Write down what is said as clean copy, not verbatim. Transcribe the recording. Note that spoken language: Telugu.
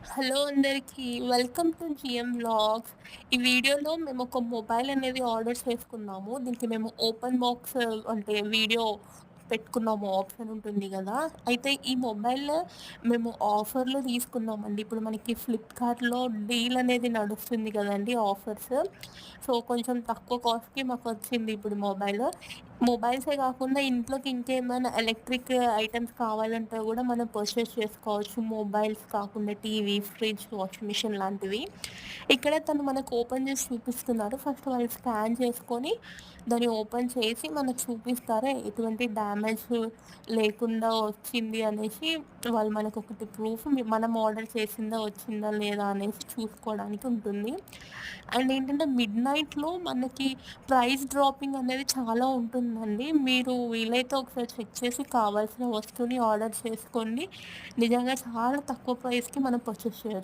హలో అందరికీ. Welcome to GM vlogs. ఈ వీడియోలో మేము ఒక మొబైల్ అనేది ఆర్డర్ చేసుకున్నాము. దీనికి మేము ఓపెన్ బాక్స్ అంటే వీడియో పెట్టుకున్నాము ఆప్షన్ ఉంటుంది గదా! అయితే ఈ మొబైల్ మేము ఆఫర్‌లో తీసుకున్నామండి. ఇప్పుడు మనకి ఫ్లిప్‌కార్ట్‌లో డీల్ అనేది నడుస్తుంది గదండీ ఆఫర్స్. సో, కొంచెం తక్కువ కాస్ట్‌కి మాకొచ్చింది ఇప్పుడు మొబైల్. మొబైల్సే గాకుండా ఇంట్లోకి ఇంకేమైనా ఎలక్ట్రిక్ ఐటెమ్స్ కావాలంటే గూడా మనం పర్చేస్ చేసుకోవచ్చు. మొబైల్స్ కాకుండా టీవీ, ఫ్రిడ్జ్, వాషింగ్ మిషన్ లాంటివి. ఇక్కడ తను మనకు ఓపెన్ జేసి చూపిస్తున్నారు. ఫస్ట్ వాళ్ళు స్కాన్ చేసుకొని, దాన్ని ఓపెన్ చేసి మనకు చూపిస్తారు. ఎటువంటి డ్యామేజ్ లేకుండా వచ్చింది అనేసి వాళ్ళు మనకొకటి ప్రూఫ్ మనం ఆర్డర్ చేసిందా వచ్చిందా లేదా అనేసి చూసుకోవడానికి ఉంటుంది. అండ్ ఏంటంటే మిడ్‌నైట్‌లో మనకి ప్రైస్ డ్రాపింగ్ అనేది చాలా ఉంటుందండి. మీరు వీలైతే ఒకసారి చెక్ చేసి కావాల్సిన వస్తువుని ఆర్డర్ చేసుకోండి. నిజంగా చాలా తక్కువ ప్రైస్‌కి మనం పర్చేస్ చేయొచ్చు.